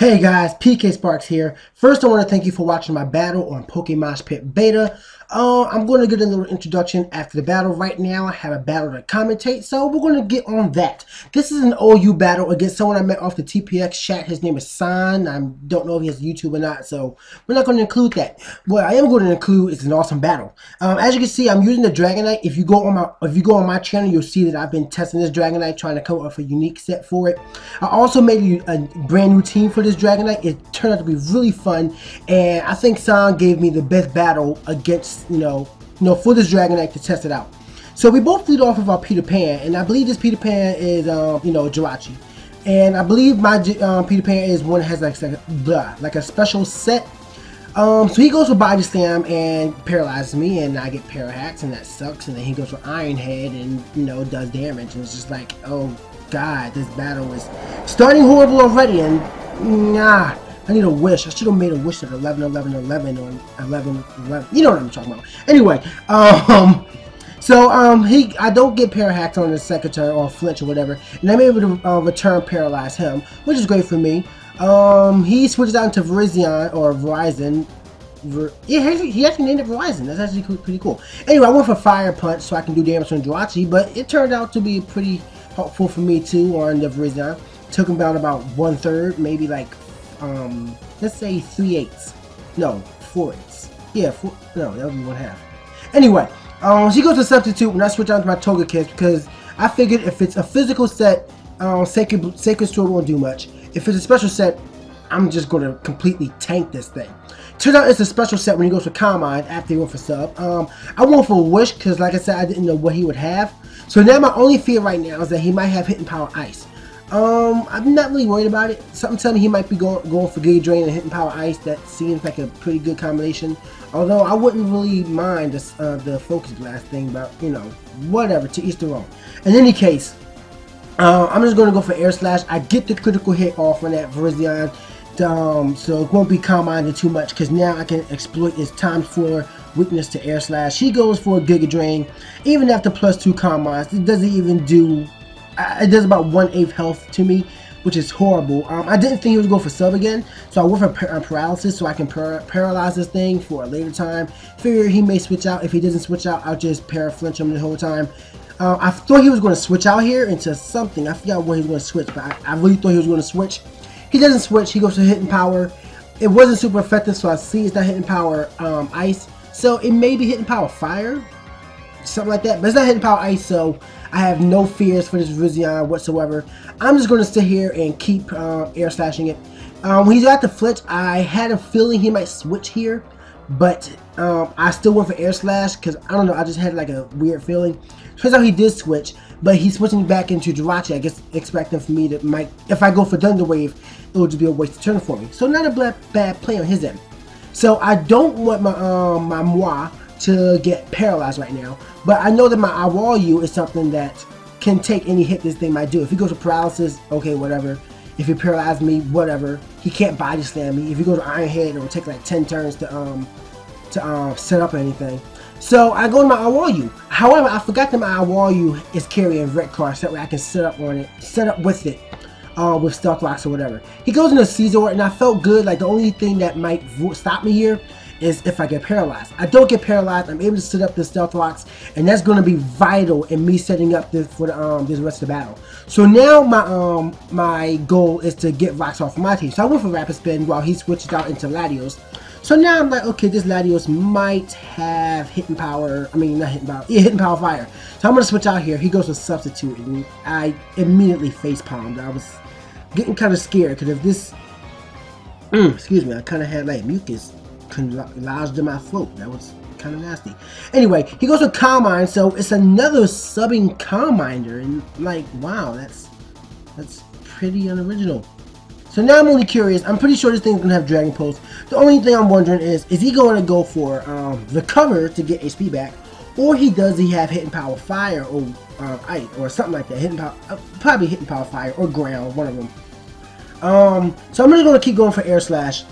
Hey guys, PKSparkxx here. First, I want to thank you for watching my battle on Pokemoshpitbeta. I'm going to get a little introduction after the battle. Right now, I have a battle to commentate, so we're going to get on that. This is an OU battle against someone I met off the TPX chat. His name is San. I don't know if he has YouTube or not, so we're not going to include that. What I am going to include is an awesome battle. As you can see, I'm using the Dragonite. If you go on my channel, you'll see that I've been testing this Dragonite, trying to come up with a unique set for it. I also made a brand new team for this Dragonite. It turned out to be really fun, and I think San gave me the best battle against, for this Dragonite to test it out. So we both lead off of our Peter Pan, and I believe this Peter Pan is, Jirachi. And I believe my Peter Pan is one that has like a special set. So he goes for Body Slam and paralyzes me, and I get Parahacks, and that sucks. And then he goes for Iron Head and, does damage. And it's just like, oh god, this battle is starting horrible already, and nah. I need a wish. I should have made a wish at 11, 11, 11, or 11, 11. You know what I'm talking about. Anyway, I don't get Parahacks on the second turn or flinch or whatever, and I'm able to return paralyze him, which is great for me. He switches out into Verizon. He actually named it Verizon. That's actually pretty cool. Anyway, I went for Fire Punch so I can do damage on Jirachi, but it turned out to be pretty helpful for me too on the Verizon. Took him down about 1/3, maybe like let's say 3/8. No, 4/8. Yeah, no, that would be 1/2. Anyway, she goes to substitute when I switch out to my Togekiss because I figured if it's a physical set, Sacred Sword won't do much. If it's a special set, I'm just going to completely tank this thing. Turns out it's a special set when he goes for Calm Mind after he went for Sub. I went for Wish because, like I said, I didn't know what he would have. So now my only fear right now is that he might have Hitting Power Ice. I'm not really worried about it. Something tells me he might be going for Giga Drain and Hitting Power Ice. That seems like a pretty good combination. Although I wouldn't really mind the Focus Blast thing, but whatever, to each their own. In any case, I'm just going to go for Air Slash. I get the critical hit off on that Verizon, so it won't be Calm Minded too much because now I can exploit his ×4 weakness to Air Slash. He goes for a Giga Drain. Even after +2 Calm Minds, it doesn't even do. It does about 1/8 health to me, which is horrible. I didn't think he was going for Sub again, so I went for Paralysis so I can paralyze this thing for a later time. Figure he may switch out. If he doesn't switch out, I'll just Flinch him the whole time. I thought he was going to switch out here into something. I forgot what he was going to switch, but I really thought he was going to switch. He doesn't switch. He goes to Hitting Power. It wasn't super effective, so I see it's not Hitting Power Ice. So it may be Hitting Power Fire, something like that. But it's not Hitting Power Ice, so I have no fears for this Verizon whatsoever. I'm just going to sit here and keep Air Slashing it. When he's got the flinch, I had a feeling he might switch here, but I still went for Air Slash because I don't know, I just had like a weird feeling. Turns out he did switch, but he's switching back into Jirachi. I guess expecting for me to if I go for Thunder Wave, it will just be a waste of turn for me. So not a bad play on his end. So I don't want my Moi to get paralyzed right now, but I know that my Awalu is something that can take any hit this thing might do. If he goes to Paralysis, okay, whatever. If he paralyzes me, whatever. He can't Body Slam me. If he goes to Iron Head, it will take like 10 turns to set up anything. So I go to my Awalu. However, I forgot that my Awalu is carrying Red Car, so that way I can set up with it. With Stealth Rocks or whatever. He goes into Caesar, and I felt good. Like the only thing that might stop me here is if I get paralyzed. I don't get paralyzed. I'm able to set up the Stealth Rocks, and that's going to be vital in me setting up this for this rest of the battle. So now my goal is to get rocks off of my team. So I went for Rapid Spin while he switched out into Latios. So now I'm like, okay, this Latios might have Hitting Power. I mean, not Hitting Power. Yeah, Hitting Power Fire. So I'm going to switch out here. He goes with Substitute, and I immediately facepalmed. I was getting kind of scared because if this, excuse me, I kind of had like mucus lodged in my throat. That was kind of nasty. Anyway, he goes with Calm Mind, so it's another subbing Calm Minder, and like, wow, that's pretty unoriginal. So now I'm only curious. I'm pretty sure this thing's gonna have Dragon Pulse. The only thing I'm wondering is he going to go for Recover to get HP back, or he have Hitting Power Fire or Ice or something like that? Hitting Power, probably Hitting Power Fire or Ground, one of them. So I'm just gonna keep going for Air Slash,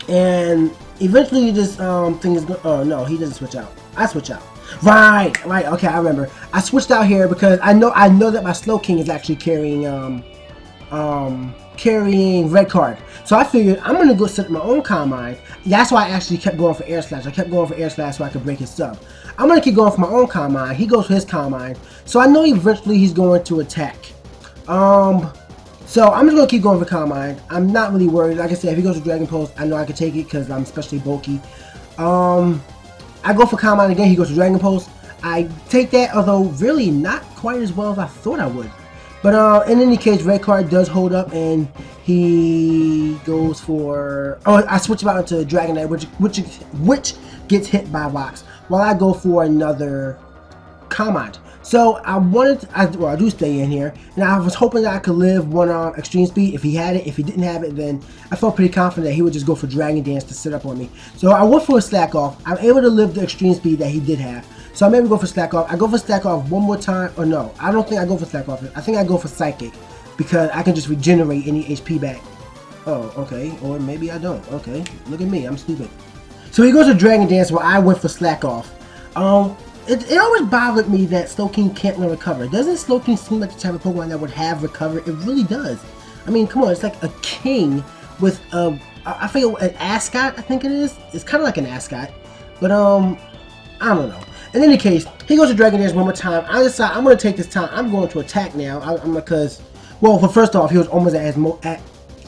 and eventually this thing is going. Oh no, he doesn't switch out. I switch out. Right. Okay, I remember. I switched out here because I know that my Slow King is actually carrying carrying red card. So I figured I'm going to go set up my own Calm Mind. That's why I actually kept going for Air Slash. I kept going for Air Slash so I could break his sub. I'm going to keep going for my own Calm Mind. He goes for his Calm Mind. So I know eventually he's going to attack. So I'm just going to keep going for Calm Mind. I'm not really worried. Like I said, if he goes to Dragon Pulse, I know I can take it because I'm especially bulky. I go for Calm Mind again. He goes to Dragon Pulse. I take that, although really not quite as well as I thought I would. But in any case, red card does hold up, and he goes for... Oh, I switch him out into Dragonite, which gets hit by rocks, while I go for another Calm Mind. So I wanted, I do stay in here, and I was hoping that I could live one Extreme Speed. If he had it, if he didn't have it, then I felt pretty confident that he would just go for Dragon Dance to sit up on me. So I went for a Slack Off. I'm able to live the Extreme Speed that he did have. So I'm able to go for Slack Off. I go for Slack Off one more time, or no, I don't think I go for Slack Off. I think I go for Psychic, because I can just regenerate any HP back. Oh, okay, or maybe I don't. Okay, look at me, I'm stupid. So he goes to Dragon Dance, where I went for Slack Off. It always bothered me that Slowking can't recover. Doesn't Slowking seem like the type of Pokemon that would have recover? It really does. I mean, come on, it's like a king with I forget, an ascot, I think it is. It's kind of like an ascot, but I don't know. In any case, he goes to Dragon Dance one more time. I decide I'm going to take this time. I'm going to attack now. Because, well, first off, he was almost at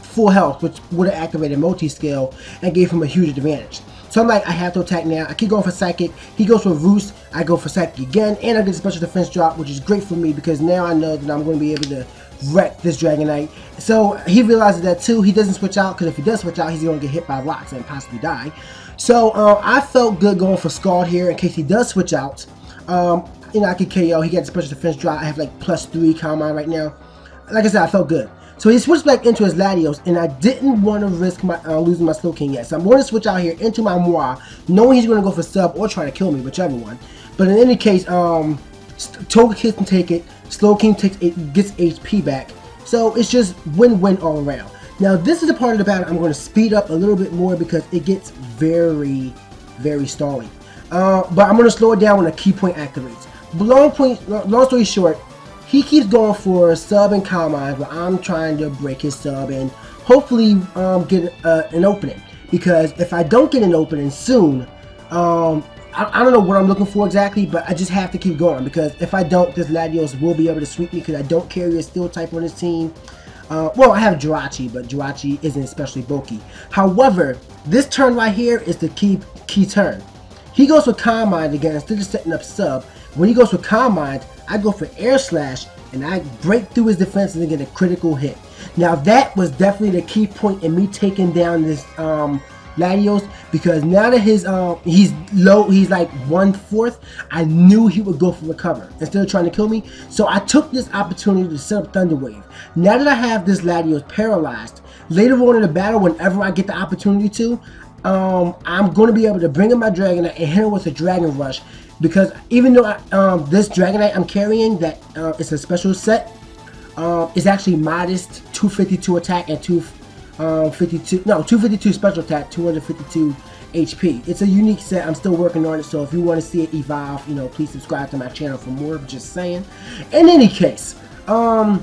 full health, which would have activated multi-scale and gave him a huge advantage. So I'm like, I have to attack now. I keep going for Psychic. He goes for Roost. I go for Psychic again, and I get a special defense drop, which is great for me because now I know that I'm going to be able to wreck this Dragonite. So he realizes that too. He doesn't switch out, because if he does switch out, he's going to get hit by rocks and possibly die. So I felt good going for Scald here in case he does switch out. You know, I could KO. He got a special defense drop. I have like +3 Calm Mind right now. Like I said, I felt good. So he switched back into his Latios, and I didn't want to risk my losing my Slowking yet. So I'm going to switch out here into my Moi, knowing he's going to go for sub or try to kill me, whichever one. But in any case, Togekiss can take it. Slowking gets HP back. So it's just win-win all around. Now this is the part of the battle I'm going to speed up a little bit more because it gets very, very stalling. But I'm going to slow it down when a key point activates. Long story short, he keeps going for sub and Calm Mind, but I'm trying to break his sub and hopefully get an opening. Because if I don't get an opening soon, I don't know what I'm looking for exactly, but I just have to keep going. Because if I don't, this Latios will be able to sweep me because I don't carry a Steel type on his team. Well, I have Jirachi, but Jirachi isn't especially bulky. However, this turn right here is the key turn. He goes for Calm Mind again instead of setting up sub. When he goes for Calm Mind, I go for Air Slash and I break through his defenses and get a critical hit. Now that was definitely the key point in me taking down this Latios, because now that he's low, he's like 1/4, I knew he would go for recover instead of trying to kill me. So I took this opportunity to set up Thunder Wave. Now that I have this Latios paralyzed, later on in the battle, whenever I get the opportunity to, I'm going to be able to bring in my Dragonite and hit him with a Dragon Rush, because even though this Dragonite I'm carrying, that it's a special set, is actually modest 252 attack and 252 special attack, 252 HP. It's a unique set. I'm still working on it, so if you want to see it evolve, you know, please subscribe to my channel for more. Just saying. In any case, I'm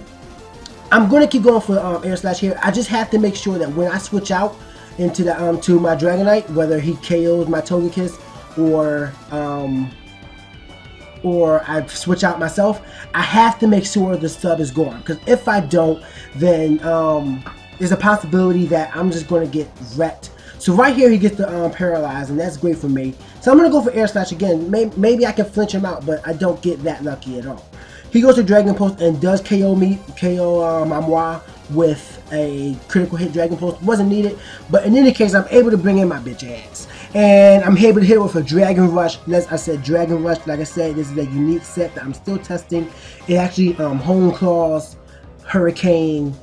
going to keep going for Air Slash here. I just have to make sure that when I switch out into the to my Dragonite, whether he KOs my Togekiss or I switch out myself, I have to make sure the sub is gone, because if I don't, then there's a possibility that I'm just going to get wrecked. So right here he gets the paralyzed, and that's great for me. So I'm going to go for Air Slash again. Maybe I can flinch him out, but I don't get that lucky at all. He goes to Dragon Pulse and does KO my Moi with a critical hit. Dragon Pulse wasn't needed, but in any case, I'm able to bring in my bitch ass. And I'm able to hit it with a Dragon Rush. As I said, Dragon Rush, like I said, this is a unique set that I'm still testing. It actually Hone Claws, Hurricane,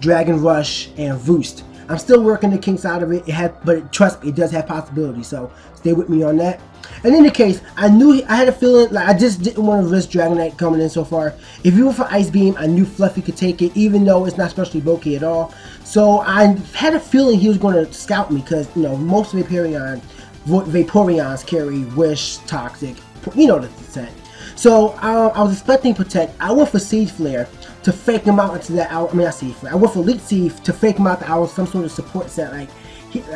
Dragon Rush, and Roost. I'm still working the kinks out of it. But trust me, it does have possibilities. So stay with me on that. And in any case, I had a feeling like I just didn't want to risk Dragonite coming in so far. If you went for Ice Beam, I knew Fluffy could take it, even though it's not especially bulky at all. So I had a feeling he was going to scout me, because you know most Vaporeons carry Wish, Toxic, you know the set. So I was expecting Protect. I went for Siege Flare to fake him out into that owl. I mean, I see. I went for Elite Thief to fake him out the owl, some sort of support set, like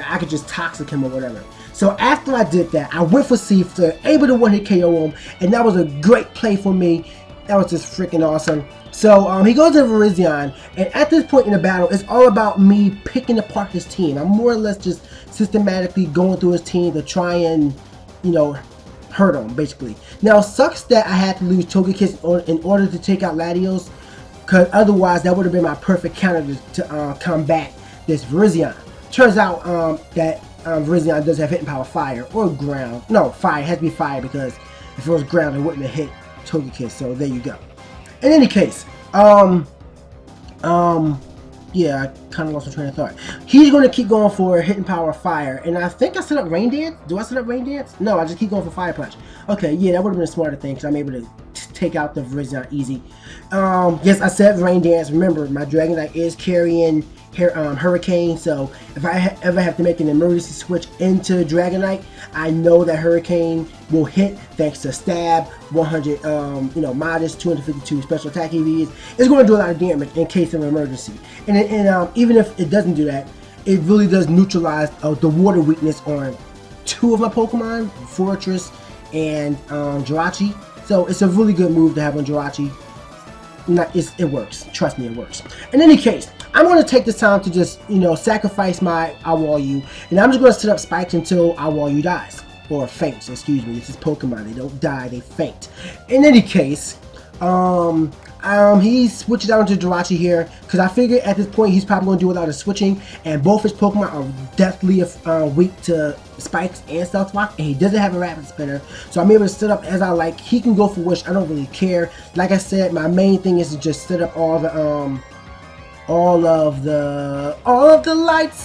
I could just toxic him or whatever. So after I did that, I went for Thief, able to one-hit KO him, and that was a great play for me. That was just freaking awesome. So he goes to Virizion, and at this point in the battle, it's all about me picking apart his team. I'm more or less just systematically going through his team to try and, you know, hurt him, basically. Now, it sucks that I had to lose Togekiss in order to take out Latios, because otherwise that would have been my perfect counter to combat this Virizion. Turns out that Virizion does have hitting power fire or ground. No, fire. It has to be fire, because if it was ground, it wouldn't have hit Togekiss. So there you go. In any case, yeah, I kind of lost my train of thought. He's going to keep going for hitting power fire, and I think I set up Rain Dance. Do I set up Rain Dance? No, I just keep going for Fire Punch. Okay, yeah, that would have been a smarter thing, because I'm able to take out the Virizion easy. Yes, I said Rain Dance. Remember, my Dragonite is carrying Hurricane, so if I ever have to make an emergency switch into Dragonite, I know that Hurricane will hit thanks to Stab, 100, you know, modest, 252 special attack EVs. It's going to do a lot of damage in case of an emergency. And even if it doesn't do that, it really does neutralize the water weakness on 2 of my Pokemon, Fortress and Jirachi. So it's a really good move to have on Jirachi. It works. Trust me, it works. In any case, I'm going to take this time to just, you know, sacrifice my Awayu, and I'm just going to set up spikes until Awayu dies. Or faints, excuse me. This is Pokemon. They don't die, they faint. In any case, he switches out into Jirachi here, because I figure at this point he's probably going to do a lot of switching, and both his Pokemon are deathly weak to spikes and Stealth Rock, and he doesn't have a Rapid Spinner, so I'm able to set up as I like. He can go for Wish, I don't really care. Like I said, my main thing is to just set up all of the lights.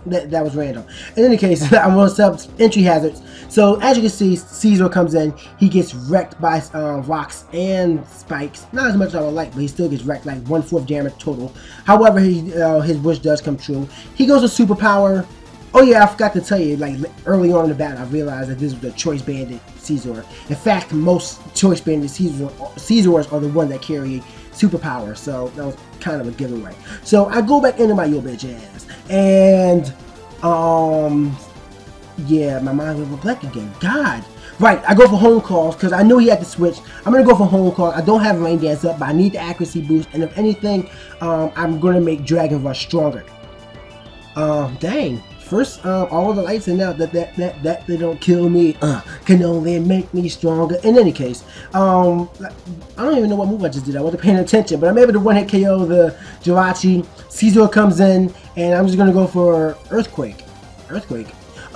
That was random. In any case, I'm going to set up entry hazards. So as you can see, Caesar comes in. He gets wrecked by rocks and spikes. Not as much as I would like, but he still gets wrecked, like 1/4 damage total. However, his wish does come true. He goes to superpower. Oh yeah, I forgot to tell you, like early on in the battle, I realized that this was the Choice Banded Caesar. In fact, most Choice Banded Caesars are the one that carry superpower, so that was kind of a giveaway. So I go back into my yo bitch ass, and yeah, my mind went black again. God, right? I go for home calls because I knew he had to switch. I'm gonna go for home calls. I don't have Rain Dance up, but I need the accuracy boost, and if anything, I'm gonna make Dragon Rush stronger. Dang. First, all of the lights and now that they don't kill me, can only make me stronger. In any case, I don't even know what move I just did. I wasn't paying attention, but I'm able to one-hit KO the Jirachi. Caesar comes in, and I'm just gonna go for Earthquake.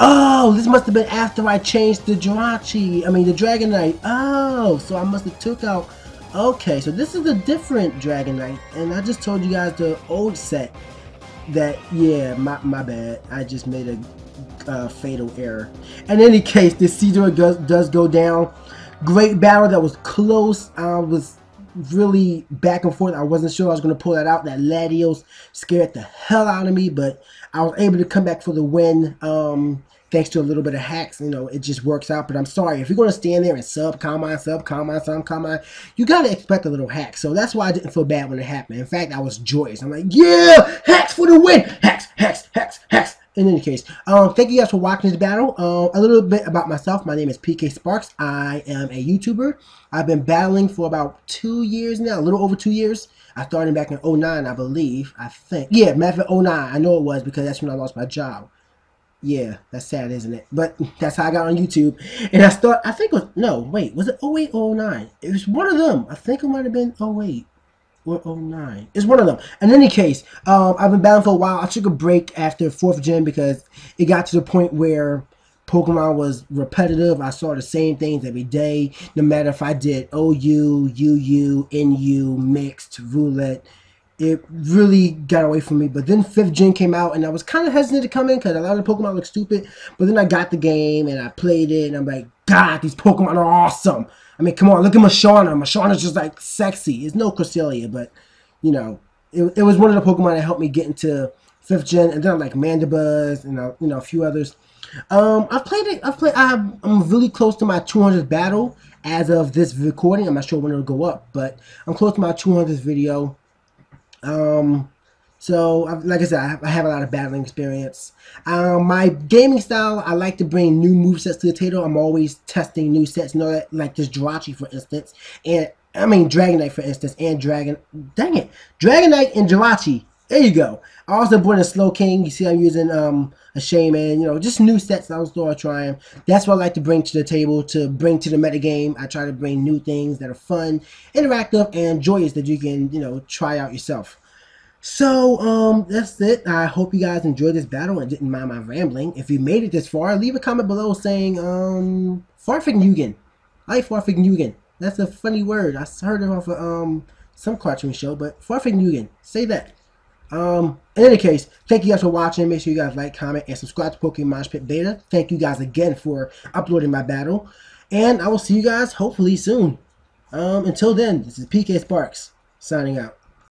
Oh, this must have been after I changed the Jirachi. I mean the Dragonite. Oh, so I must have took out. Okay, so this is a different Dragonite, and I just told you guys the old set. That, yeah, my bad. I just made a fatal error. In any case, this Caesar does go down. Great battle. That was close. I was really back and forth. I wasn't sure I was going to pull that out. That Latios scared the hell out of me, but I was able to come back for the win. Thanks to a little bit of hacks, you know, it just works out. But I'm sorry, if you're going to stand there and sub, combine, you got to expect a little hack. So that's why I didn't feel bad when it happened. In fact, I was joyous. I'm like, yeah, hacks for the win. Hacks. In any case, thank you guys for watching this battle. A little bit about myself. My name is PKSparkxx. I am a YouTuber. I've been battling for about 2 years now, a little over 2 years. I started back in 09, I believe. I think. Yeah, matter of 09. I know it was because that's when I lost my job. Yeah, that's sad, isn't it? But that's how I got on YouTube. And I think it was, no, wait, was it 08 or 09? It was one of them. I think it might have been 08 or 09. It's one of them. In any case, I've been battling for a while. I took a break after 4th Gen because it got to the point where Pokemon was repetitive. I saw the same things every day, no matter if I did OU, UU, NU, mixed, roulette. It really got away from me. But then 5th Gen came out, and I was kind of hesitant to come in because a lot of the Pokemon look stupid. But then I got the game, and I played it, and I'm like, God, these Pokemon are awesome. I mean, come on, look at Mashana. Mashana's just, like, sexy. It's no Cresselia, but, you know, it was one of the Pokemon that helped me get into 5th Gen. And then I like Mandibuzz and, you know, a few others. I've played it. I'm really close to my 200th battle. as of this recording. I'm not sure when it'll go up, but I'm close to my 200th video. So, like I said, I have a lot of battling experience. My gaming style, I like to bring new movesets to the table. I'm always testing new sets, you know, that, like this Jirachi, for instance, and I mean Dragonite, for instance, and Dragonite and Jirachi. There you go. I also brought in Slow King. You see I'm using a Shaman, you know, just new sets I was trying. That's what I like to bring to the table, to bring to the metagame. I try to bring new things that are fun, interactive, and joyous that you can, you know, try out yourself. So, that's it. I hope you guys enjoyed this battle and didn't mind my rambling. If you made it this far, leave a comment below saying, Farfignugan. I like Farfignugan. That's a funny word. I heard it off of, some cartoon show, but Farfignugan. Say that. In any case, thank you guys for watching. Make sure you guys like, comment, and subscribe to Pokemoshpitbeta. Thank you guys again for uploading my battle. And I will see you guys hopefully soon. Until then, this is PKSparkxx signing out.